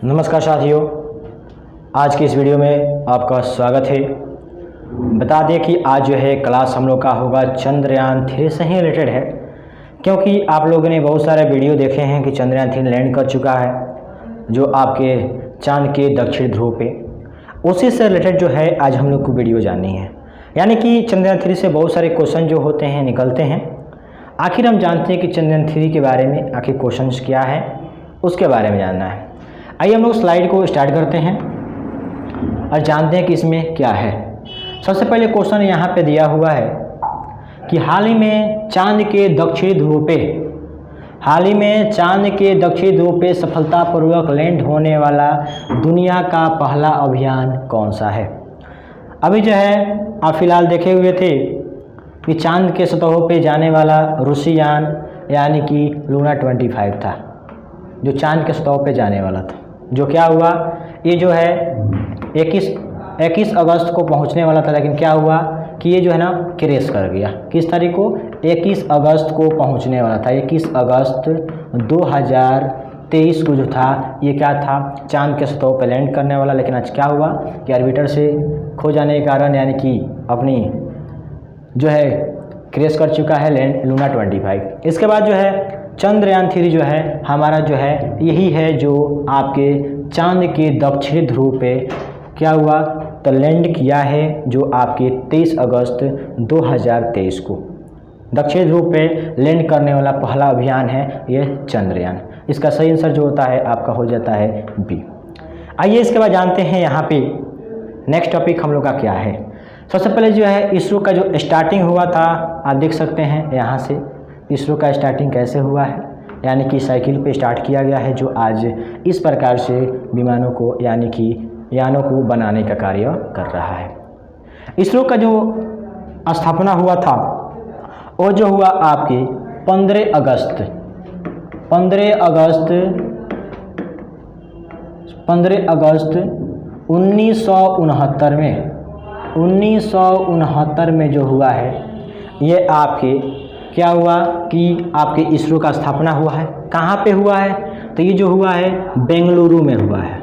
नमस्कार साथियों, आज की इस वीडियो में आपका स्वागत है। बता दें कि आज जो है क्लास हम लोग का होगा चंद्रयान 3 से ही रिलेटेड है, क्योंकि आप लोगों ने बहुत सारे वीडियो देखे हैं कि चंद्रयान 3 लैंड कर चुका है जो आपके चांद के दक्षिण ध्रुव पे। उसी से रिलेटेड जो है आज हम लोग को वीडियो जाननी है। यानी कि चंद्रयान 3 से बहुत सारे क्वेश्चन जो होते हैं निकलते हैं। आखिर हम जानते हैं कि चंद्रयान 3 के बारे में आखिर क्वेश्चन क्या है, उसके बारे में जानना है। आइए हम लोग स्लाइड को स्टार्ट करते हैं और जानते हैं कि इसमें क्या है। सबसे पहले क्वेश्चन यहाँ पे दिया हुआ है कि हाल ही में चांद के दक्षिणी ध्रुव पे सफलतापूर्वक लैंड होने वाला दुनिया का पहला अभियान कौन सा है। अभी जो है आप फिलहाल देखे हुए थे कि चांद के सतहों पे जाने वाला रूसी यान यानी कि लूना 25 था, जो चांद के सतहों पे जाने वाला था। जो क्या हुआ, ये जो है 21 अगस्त को पहुंचने वाला था, लेकिन क्या हुआ कि ये जो है ना क्रैश कर गया। किस तारीख को? 21 अगस्त को पहुंचने वाला था। 21 अगस्त 2023 को जो था ये क्या था, चांद के सतह पर लैंड करने वाला। लेकिन आज क्या हुआ कि ऑर्बिटर से खो जाने के कारण यानी कि अपनी जो है क्रैश कर चुका है लैंड लूना 25। इसके बाद जो है चंद्रयान 3 जो है हमारा जो है यही है जो आपके चांद के दक्षिणी ध्रुव पे क्या हुआ तो लैंड किया है, जो आपके 23 अगस्त 2023 को दक्षिणी ध्रुव पे लैंड करने वाला पहला अभियान है ये चंद्रयान। इसका सही आंसर जो होता है आपका हो जाता है बी। आइए इसके बाद जानते हैं यहाँ पे नेक्स्ट टॉपिक हम लोग का क्या है। सबसे पहले जो है इसरो का जो स्टार्टिंग हुआ था आप देख सकते हैं यहाँ से इसरो का स्टार्टिंग कैसे हुआ है, यानी कि साइकिल पे स्टार्ट किया गया है, जो आज इस प्रकार से विमानों को यानी कि यानों को बनाने का कार्य कर रहा है। इसरो का जो स्थापना हुआ था वो जो हुआ आपके 15 अगस्त 1969 में जो हुआ है ये आपके क्या हुआ कि आपके इसरो का स्थापना हुआ है। कहाँ पे हुआ है तो ये जो हुआ है बेंगलुरु में हुआ है,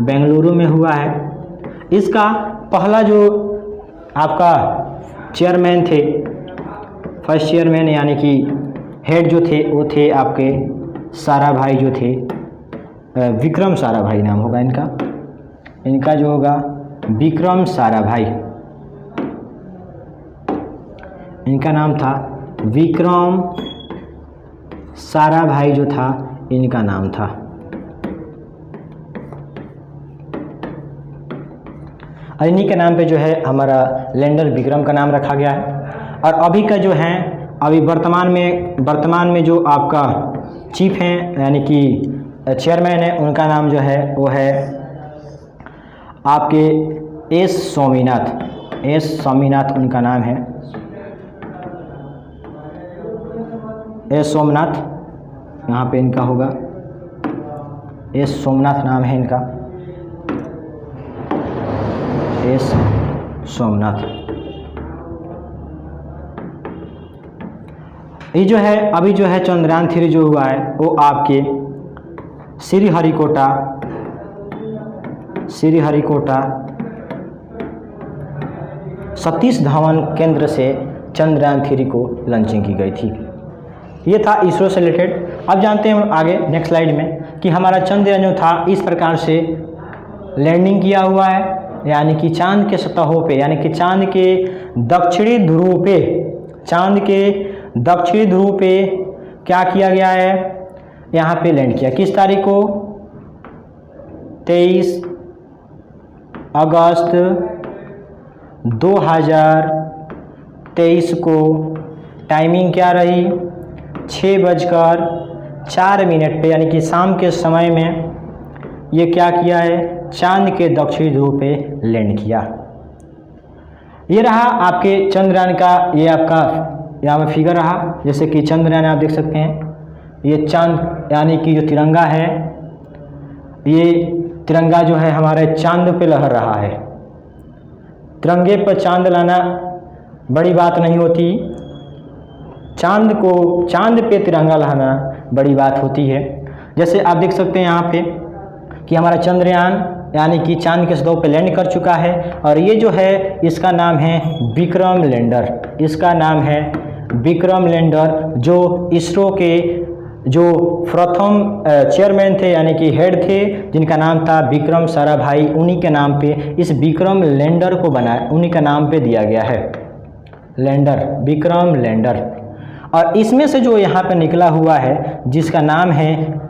बेंगलुरु में हुआ है। इसका पहला जो आपका चेयरमैन थे, फर्स्ट चेयरमैन यानी कि हेड जो थे वो थे आपके साराभाई जो थे, विक्रम साराभाई नाम होगा इनका जो होगा विक्रम साराभाई, इनका नाम था विक्रम साराभाई जो था इनका नाम था। और इन्हीं के नाम पे जो है हमारा लैंडर विक्रम का नाम रखा गया है। और अभी का जो है अभी वर्तमान में जो आपका चीफ हैं यानी कि चेयरमैन है उनका नाम जो है वो है आपके एस स्वामीनाथ उनका नाम है। एस सोमनाथ यहाँ पे इनका होगा, एस सोमनाथ नाम है इनका, एस सोमनाथ। ये जो है अभी जो है चंद्रयान 3 जो हुआ है वो आपके श्रीहरिकोटा सतीश धवन केंद्र से चंद्रयान 3 को लॉन्चिंग की गई थी। ये था इसरो से रिलेटेड। अब जानते हैं आगे नेक्स्ट स्लाइड में कि हमारा चंद्रयान जो था इस प्रकार से लैंडिंग किया हुआ है, यानी कि चांद के सतहों पे यानी कि चांद के दक्षिणी ध्रुव पे क्या किया गया है, यहाँ पे लैंड किया। किस तारीख को? 23 अगस्त 2023 को। टाइमिंग क्या रही? 6:04 पे, यानी कि शाम के समय में ये क्या किया है, चांद के दक्षिणी ध्रुव पे लैंड किया। ये रहा आपके चंद्रयान का, ये आपका यहाँ में फिगर रहा। जैसे कि चंद्रयान आप देख सकते हैं, ये चांद यानी कि जो तिरंगा है, ये तिरंगा जो है हमारे चांद पे लहर रहा है। तिरंगे पर चांद लाना बड़ी बात नहीं होती, चांद पे तिरंगा लहराना बड़ी बात होती है। जैसे आप देख सकते हैं यहाँ पे कि हमारा चंद्रयान यानी कि चांद के सतह पे लैंड कर चुका है, और ये जो है इसका नाम है विक्रम लैंडर। इसका नाम है विक्रम लैंडर, जो इसरो के जो प्रथम चेयरमैन थे यानी कि हेड थे, जिनका नाम था विक्रम साराभाई, उन्हीं के नाम पे इस विक्रम लैंडर को बनाया, उन्हीं का नाम पे दिया गया है लैंडर, विक्रम लैंडर। और इसमें से जो यहाँ पे निकला हुआ है जिसका नाम है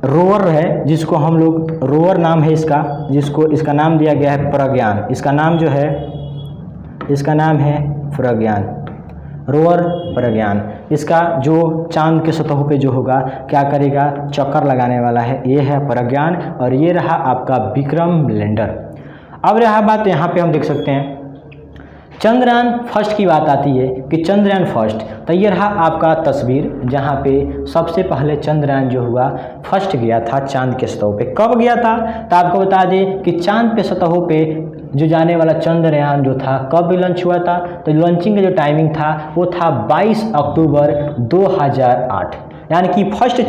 रोवर है, जिसको हम लोग रोवर नाम है इसका, जिसको इसका नाम दिया गया है प्रज्ञान। इसका नाम जो है, इसका नाम है प्रज्ञान, रोवर प्रज्ञान। इसका जो चांद के सतह पे जो होगा क्या करेगा, चक्कर लगाने वाला है, ये है प्रज्ञान, और ये रहा आपका विक्रम लैंडर। अब रहा बात यहाँ पे हम देख सकते हैं चंद्रयान फर्स्ट की बात आती है कि चंद्रयान फर्स्ट, तो ये रहा आपका तस्वीर जहाँ पे सबसे पहले चंद्रयान जो हुआ फर्स्ट गया था चांद के सतह पे। कब गया था, तो आपको बता दें कि चांद पे सतहों पे जो जाने वाला चंद्रयान जो था कब लॉन्च हुआ था, तो लॉन्चिंग का जो टाइमिंग था वो था 22 अक्टूबर 2008, यानी कि फर्स्ट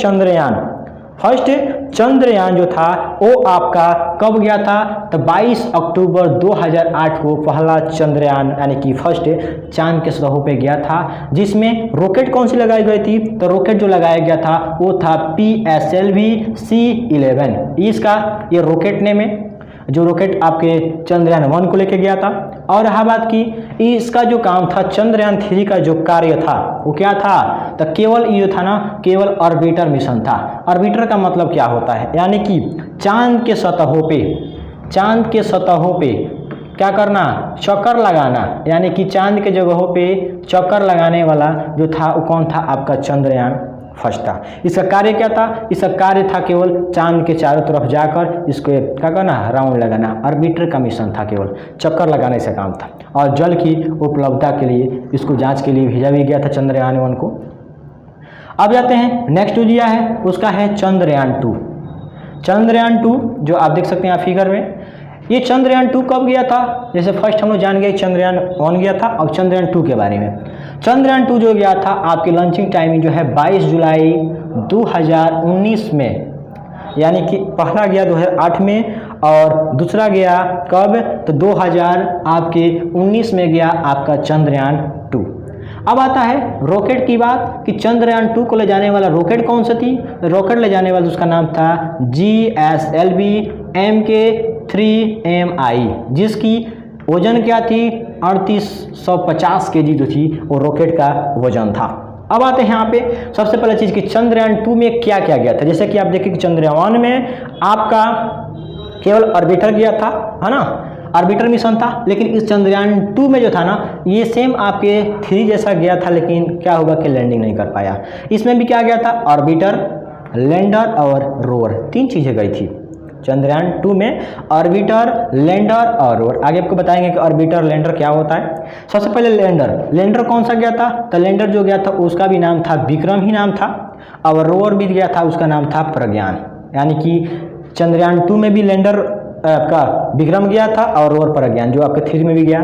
चंद्रयान जो था वो आपका कब गया था, तो 22 अक्टूबर 2008 को पहला चंद्रयान यानी कि फर्स्ट चांद के सतहों पे गया था। जिसमें रॉकेट कौन सी लगाई गई थी, तो रॉकेट जो लगाया गया था वो था PSLV C11। इसका ये रॉकेट नेम है, जो रॉकेट आपके चंद्रयान 1 को लेके गया था। और रहा बात की इसका जो काम था चंद्रयान 3 का जो कार्य था वो क्या था, तो केवल ये जो था ना केवल ऑर्बिटर मिशन था। ऑर्बिटर का मतलब क्या होता है, यानी कि चांद के सतहों पे क्या करना, चक्कर लगाना, यानी कि चांद के जगहों पे चक्कर लगाने वाला जो था वो कौन था, आपका चंद्रयान फर्स्ट था। इसका कार्य क्या था, इसका कार्य था केवल चांद के चारों तरफ जाकर इसको क्या करना, राउंड लगाना। ऑर्बिटर का मिशन था, केवल चक्कर लगाने से काम था। और जल की उपलब्धता के लिए इसको जांच के लिए भेजा भी गया था चंद्रयान 1 को। अब जाते हैं नेक्स्ट जो दिया है उसका है चंद्रयान 2। चंद्रयान 2 जो आप देख सकते हैं आप फिगर में, ये चंद्रयान 2 कब गया था, जैसे फर्स्ट हम लोग जान गए चंद्रयान 1 गया था, अब चंद्रयान 2 के बारे में। चंद्रयान 2 जो गया था आपकी लॉन्चिंग टाइमिंग जो है 22 जुलाई 2019 में, यानी कि पहला गया 2008 में और दूसरा गया कब, तो 2019 में गया आपका चंद्रयान 2। अब आता है रॉकेट की बात कि चंद्रयान 2 को ले जाने वाला रॉकेट कौन सा थी, रॉकेट ले जाने वाला उसका नाम था GSLV MK3MI, जिसकी वजन क्या थी 3850 kg जो थी वो रॉकेट का वजन था। अब आते हैं यहाँ पे सबसे पहले चीज़ कि चंद्रयान 2 में क्या क्या गया था। जैसे कि आप देखिए कि चंद्रयान 1 में आपका केवल ऑर्बिटर गया था, है ना, ऑर्बिटर मिशन था। लेकिन इस चंद्रयान 2 में जो था ना ये सेम आपके 3 जैसा गया था, लेकिन क्या हुआ कि लैंडिंग नहीं कर पाया। इसमें भी क्या गया था, ऑर्बिटर, लैंडर और रोवर, 3 चीज़ें गई थी चंद्रयान 2 में, ऑर्बिटर, लैंडर और रोवर। आगे आपको बताएंगे कि ऑर्बिटर लैंडर क्या होता है। सबसे पहले लैंडर कौन सा गया था, तो लैंडर जो गया था उसका भी नाम था विक्रम ही नाम था, और रोवर भी गया था उसका नाम था प्रज्ञान। यानी कि चंद्रयान 2 में भी लैंडर का विक्रम गया था और रोवर प्रज्ञान, जो आपके 3 में भी गया।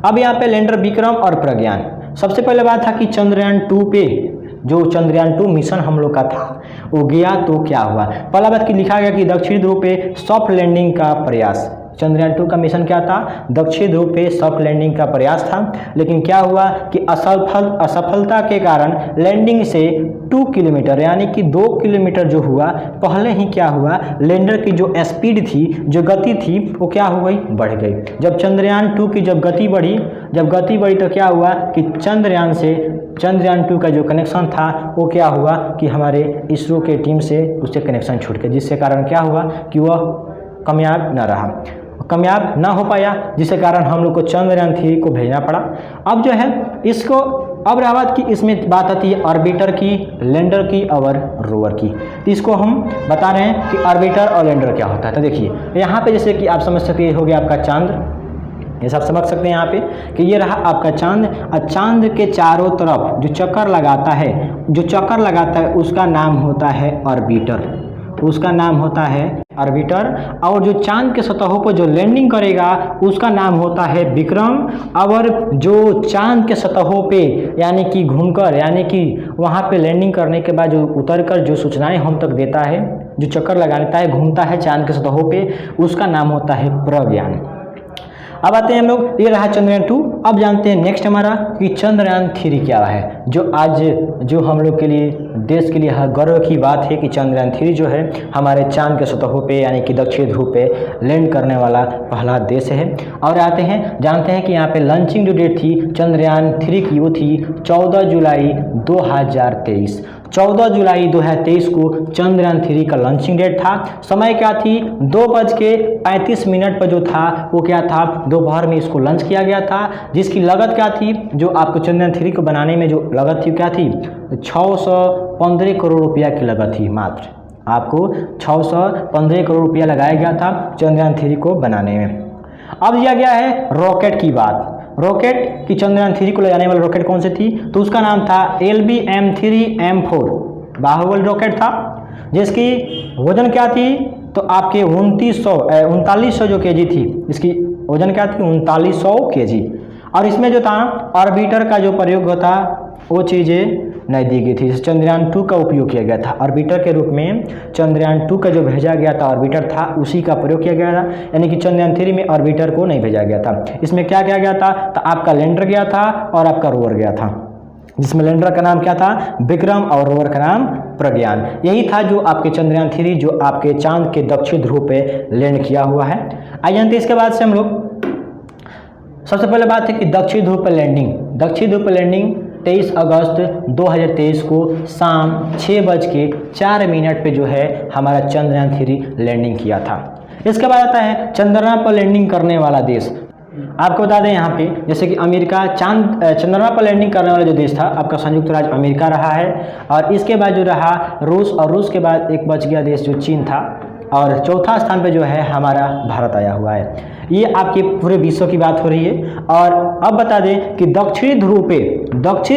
अब यहाँ पे लैंडर विक्रम और प्रज्ञान। सबसे पहले बात था कि चंद्रयान 2 पे जो चंद्रयान 2 मिशन हम लोग का था वो गया तो क्या हुआ। पहला बात की लिखा गया कि दक्षिण ध्रुव पे सॉफ्ट लैंडिंग का प्रयास। चंद्रयान 2 का मिशन क्या था, दक्षिण ध्रुव पे सॉफ्ट लैंडिंग का प्रयास था, लेकिन क्या हुआ कि असफलता के कारण लैंडिंग से 2 किलोमीटर यानी कि 2 किलोमीटर जो हुआ पहले ही क्या हुआ, लैंडर की जो स्पीड थी, जो गति थी वो क्या हो गई, बढ़ गई। जब चंद्रयान 2 की जब गति बढ़ी तो क्या हुआ कि चंद्रयान 2 का जो कनेक्शन था वो क्या हुआ कि हमारे इसरो के टीम से उससे कनेक्शन छूट गया, जिसके कारण क्या हुआ कि वह कामयाब ना हो पाया, जिसके कारण हम लोग को चंद्रयान 3 को भेजना पड़ा। अब जो है इसको अब रहा बात की इसमें बात आती है ऑर्बिटर की, लैंडर की और रोवर की। तो इसको हम बता रहे हैं कि ऑर्बिटर और लैंडर क्या होता है। तो देखिए यहाँ पे जैसे कि आप समझ सकते हो गया आपका चांद, ये सब समझ सकते हैं यहाँ पे कि ये रहा आपका चांद, और चांद के चारों तरफ जो चक्कर लगाता है उसका नाम होता है ऑर्बिटर। उसका नाम होता है ऑर्बिटर, और जो चांद के सतहों पर जो लैंडिंग करेगा उसका नाम होता है विक्रम। और जो चांद के सतहों पे यानी कि घूमकर यानी कि वहाँ पे लैंडिंग करने के बाद जो उतरकर जो सूचनाएं हम तक देता है, जो चक्कर लगाता है, घूमता है चांद के सतहों पे, उसका नाम होता है प्रज्ञान। अब आते हैं हम लोग, ये रहा चंद्रयान 2। अब जानते हैं नेक्स्ट हमारा कि चंद्रयान 3 क्या है, जो आज जो हम लोग के लिए देश के लिए गर्व की बात है कि चंद्रयान 3 जो है हमारे चांद के सतहों पे यानी कि दक्षिण ध्रुव पे लैंड करने वाला पहला देश है। और आते हैं जानते हैं कि यहाँ पे लॉन्चिंग जो डेट थी चंद्रयान 3 की वो थी 14 जुलाई 2023। 14 जुलाई 2023 को चंद्रयान 3 का लॉन्चिंग डेट था। समय क्या थी, 2:35 पर जो था वो क्या था, दोपहर में इसको लॉन्च किया गया था। जिसकी लागत क्या थी, जो आपको चंद्रयान 3 को बनाने में जो लागत थी क्या थी, 615 करोड़ रुपया की लागत थी। मात्र आपको 615 करोड़ रुपया लगाया गया था चंद्रयान 3 को बनाने में। अब दिया गया है रॉकेट की बात। रॉकेट की चंद्रयान 3 को ले जाने वाला रॉकेट कौन सी थी, तो उसका नाम था LBM-3M4 बाहुबल रॉकेट था, जिसकी वजन क्या थी, तो आपके 3900 जो केजी थी, इसकी वजन क्या थी 3900 केजी। और इसमें जो था ऑर्बिटर का जो प्रयोग होता वो चीज़ें नहीं दी गई थी। चंद्रयान 2 का उपयोग किया गया था ऑर्बिटर के रूप में। चंद्रयान 2 का जो भेजा गया था ऑर्बिटर था उसी का प्रयोग किया गया था, यानी कि चंद्रयान 3 में ऑर्बिटर को नहीं भेजा गया था। इसमें क्या किया गया था, तो आपका लैंडर गया था और आपका रोवर गया था, जिसमें लैंडर का नाम क्या था, विक्रम, और रोवर का नाम प्रज्ञान। यही था जो आपके चंद्रयान 3 जो आपके चांद के दक्षिण ध्रुव पे लैंड किया हुआ है। आइए जानते इसके बाद से हम लोग, सबसे पहले बात है कि दक्षिण ध्रुव पर लैंडिंग। दक्षिण ध्रुव पर लैंडिंग 23 अगस्त 2023 को शाम 6:04 पे जो है हमारा चंद्रयान 3 लैंडिंग किया था। इसके बाद आता है चंद्रमा पर लैंडिंग करने वाला देश। आपको बता दें यहाँ पे, जैसे कि अमेरिका चंद्रमा पर लैंडिंग करने वाला जो देश था आपका संयुक्त राज्य अमेरिका रहा है, और इसके बाद जो रहा रूस, और रूस के बाद एक बच गया देश जो चीन था, और चौथा स्थान पे जो है हमारा भारत आया हुआ है। ये आपके पूरे विश्व की बात हो रही है। और अब बता दें कि दक्षिणी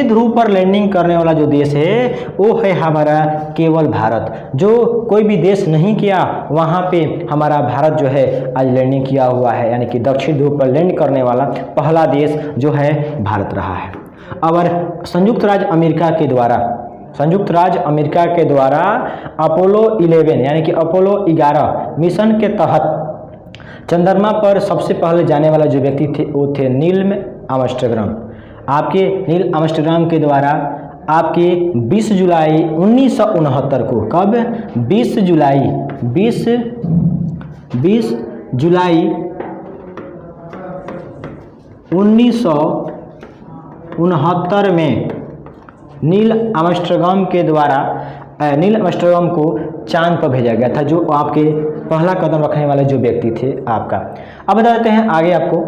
ध्रुव पर लैंडिंग करने वाला जो देश है वो है हमारा केवल भारत। जो कोई भी देश नहीं किया वहाँ पे हमारा भारत जो है आज लैंडिंग किया हुआ है, यानी कि दक्षिण ध्रुव पर लैंड करने वाला पहला देश जो है भारत रहा है। और संयुक्त राज्य अमेरिका के द्वारा अपोलो 11 यानी कि अपोलो 11 मिशन के तहत चंद्रमा पर सबसे पहले जाने वाला जो व्यक्ति थे वो थे नील आर्मस्ट्रांग। आपके नील आर्मस्ट्रांग के द्वारा आपके 20 जुलाई 1969 को, कब 20 जुलाई 1969 में नील आर्मस्ट्रांग को चांद पर भेजा गया था, जो आपके पहला कदम रखने वाले जो व्यक्ति थे आपका। अब बता देते हैं आगे आपको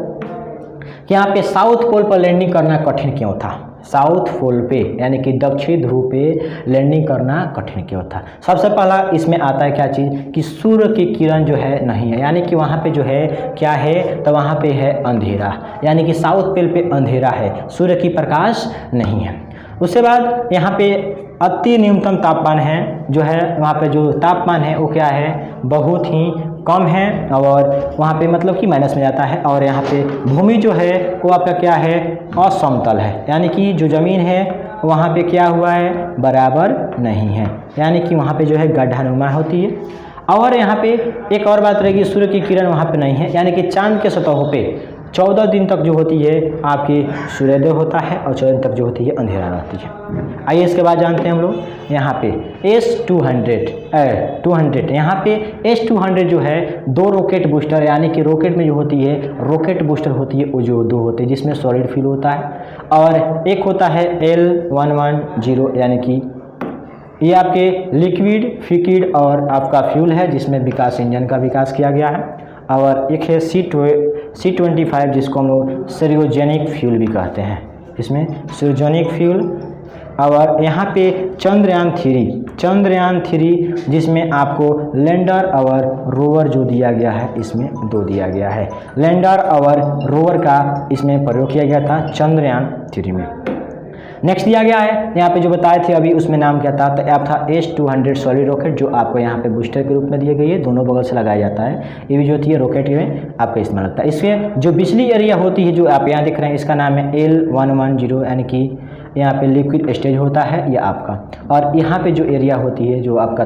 कि यहाँ पे साउथ पोल पर लैंडिंग करना कठिन क्यों था। साउथ पोल पे यानी कि दक्षिण ध्रुव पे लैंडिंग करना कठिन क्यों था। सबसे पहला इसमें आता है क्या चीज़ कि सूर्य की किरण जो है नहीं है, यानी कि वहाँ पे जो है क्या है, तो वहाँ पे है अंधेरा, यानी कि साउथ पोल पे अंधेरा है, सूर्य की प्रकाश नहीं है। उसके बाद यहाँ पे अति न्यूनतम तापमान है जो है, वहाँ पे जो तापमान है वो क्या है, बहुत ही कम है, और वहाँ पे मतलब कि माइनस में जाता है। और यहाँ पे भूमि जो है वो आपका क्या है, असमतल है, यानी कि जो ज़मीन है वहाँ पे क्या हुआ है, बराबर नहीं है, यानी कि वहाँ पे जो है गड्ढानुमा होती है। और यहाँ पे एक और बात रहेगी, सूर्य की किरण वहाँ पे नहीं है, यानी कि चांद के सतहों पे 14 दिन तक जो होती है आपकी सूर्योदय होता है, और 14 दिन तक जो होती है अंधेरा रहती है। आइए इसके बाद जानते हैं हम लोग यहाँ पे S-200 यहाँ पे S-200 जो है 2 रॉकेट बूस्टर, यानी कि रॉकेट में जो होती है रॉकेट बूस्टर होती है वो जो 2 होते हैं, जिसमें सॉलिड फ्यूल होता है, और एक होता है L110 यानी कि ये आपके लिक्विड फिक्विड और आपका फ्यूल है, जिसमें विकास इंजन का विकास किया गया है। और एक है C-25 जिसको हम लोग सेरियोजेनिक फ्यूल भी कहते हैं, इसमें सेरियोजेनिक फ्यूल। और यहाँ पे चंद्रयान 3 जिसमें आपको लैंडर और रोवर जो दिया गया है, इसमें 2 दिया गया है, लैंडर और रोवर का इसमें प्रयोग किया गया था चंद्रयान 3 में। नेक्स्ट दिया गया है यहाँ पे जो बताए थे अभी, उसमें नाम क्या था, तो ऐप था S-200 सॉलिड रॉकेट, जो आपको यहाँ पे बूस्टर के रूप में दिए गई है, दोनों बगल से लगाया जाता है। ये भी जो होती है रॉकेट में आपका इस्तेमाल लगता है। इसमें जो बिजली एरिया होती है जो आप यहाँ दिख रहे हैं, इसका नाम है L110, यानी कि यहाँ पे लिक्विड स्टेज होता है ये आपका। और यहाँ पे जो एरिया होती है जो आपका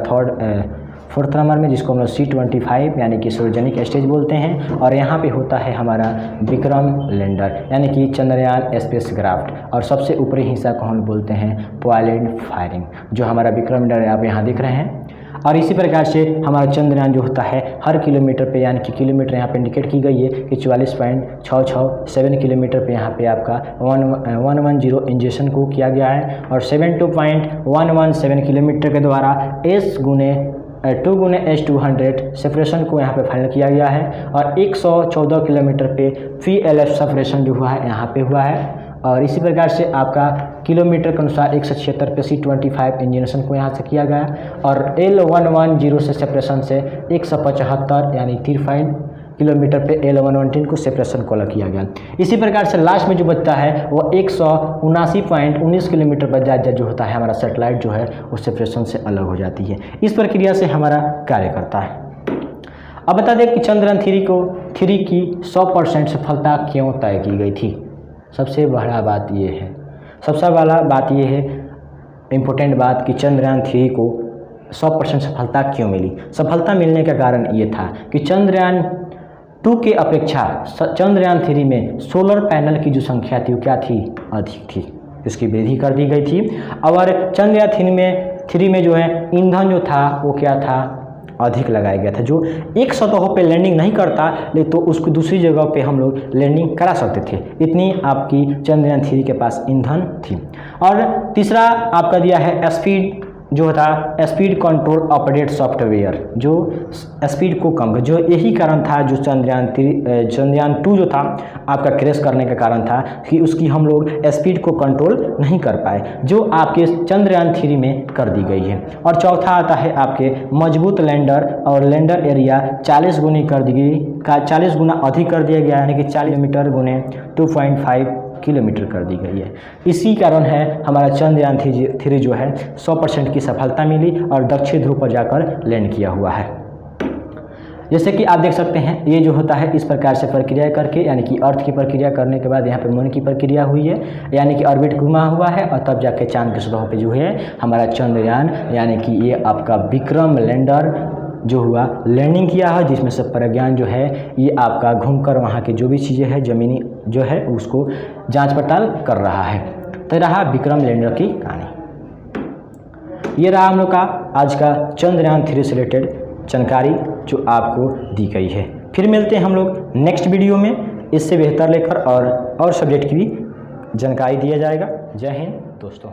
फोर्थ नंबर में, जिसको हम लोग C-25 यानी कि सार्वजनिक स्टेज बोलते हैं। और यहाँ पे होता है हमारा विक्रम लैंडर यानी कि चंद्रयान स्पेसक्राफ्ट। और सबसे ऊपरी हिस्सा को हम बोलते हैं पॉइलेंट फायरिंग, जो हमारा विक्रम लैंडर आप यहाँ दिख रहे हैं। और इसी प्रकार से हमारा चंद्रयान जो होता है हर किलोमीटर पे, यानी कि किलोमीटर यहाँ पे इंडिकेट की गई है कि 44.667 किलोमीटर पे यहाँ पे आपका 110 इंजेक्शन को किया गया है। और 72.117 किलोमीटर के द्वारा 2 गुने S-200 सेपरेशन को यहाँ पे फाइनल किया गया है। और 114 किलोमीटर पे VLF सेपरेशन जो हुआ है यहाँ पे हुआ है। और इसी प्रकार से आपका किलोमीटर के अनुसार 176 पे C-25 इंजेक्शन को यहाँ से किया गया। और L110 से सेपरेशन से 175 यानी 3 किलोमीटर पे L110 को सेपरेशन को अलग किया गया। इसी प्रकार से लास्ट में जो बचता है वो 179.19 किलोमीटर पर जा जो होता है हमारा सेटेलाइट जो है वो सेपरेशन से अलग हो जाती है। इस प्रक्रिया से हमारा कार्य करता है। अब बता दें कि चंद्रयान 3 की 100% सफलता क्यों तय की गई थी। सबसे बड़ा बात ये है, इम्पोर्टेंट बात कि चंद्रयान 3 को 100% सफलता क्यों मिली। सफलता मिलने का कारण ये था कि चंद्रयान 2 के अपेक्षा चंद्रयान 3 में सोलर पैनल की जो संख्या थी वो क्या थी, अधिक थी, इसकी वृद्धि कर दी गई थी। और चंद्रयान 3 में जो है ईंधन जो था वो क्या था, अधिक लगाया गया था, जो एक सतहों पे लैंडिंग नहीं करता लेकिन तो उसको दूसरी जगह पे हम लोग लैंडिंग करा सकते थे। इतनी आपकी चंद्रयान 3 के पास ईंधन थी। और तीसरा आपका दिया है स्पीड, जो था स्पीड कंट्रोल ऑपरेट सॉफ्टवेयर, जो स्पीड को कम कर, जो यही कारण था जो चंद्रयान 2 जो था आपका क्रैश करने का कारण था कि उसकी हम लोग स्पीड को कंट्रोल नहीं कर पाए, जो आपके चंद्रयान 3 में कर दी गई है। और चौथा आता है आपके मजबूत लैंडर, और लैंडर एरिया 40 गुना अधिक कर दिया गया, यानी कि 40 मीटर गुने 2.5 किलोमीटर कर दी गई है। इसी कारण है हमारा चंद्रयान 3 जो है 100% की सफलता मिली और दक्षिण ध्रुव पर जाकर लैंड किया हुआ है। जैसे कि आप देख सकते हैं ये जो होता है इस प्रकार से प्रक्रिया करके, यानी कि अर्थ की प्रक्रिया करने के बाद यहाँ पे मून की प्रक्रिया हुई है, यानी कि ऑर्बिट घुमा हुआ है, और तब जाके चांद की सतह पे जो है हमारा चंद्रयान यानी कि ये आपका विक्रम लैंडर जो हुआ लैंडिंग किया है, जिसमें से प्रज्ञान जो है ये आपका घूमकर वहाँ की जो भी चीज़ें हैं ज़मीनी जो है उसको जांच पड़ताल कर रहा है। तो रहा विक्रम लैंडर की कहानी। ये रहा हम लोग का आज का चंद्रयान 3 से रिलेटेड जानकारी जो आपको दी गई है। फिर मिलते हैं हम लोग नेक्स्ट वीडियो में, इससे बेहतर लेकर और सब्जेक्ट की भी जानकारी दिया जाएगा। जय हिंद दोस्तों।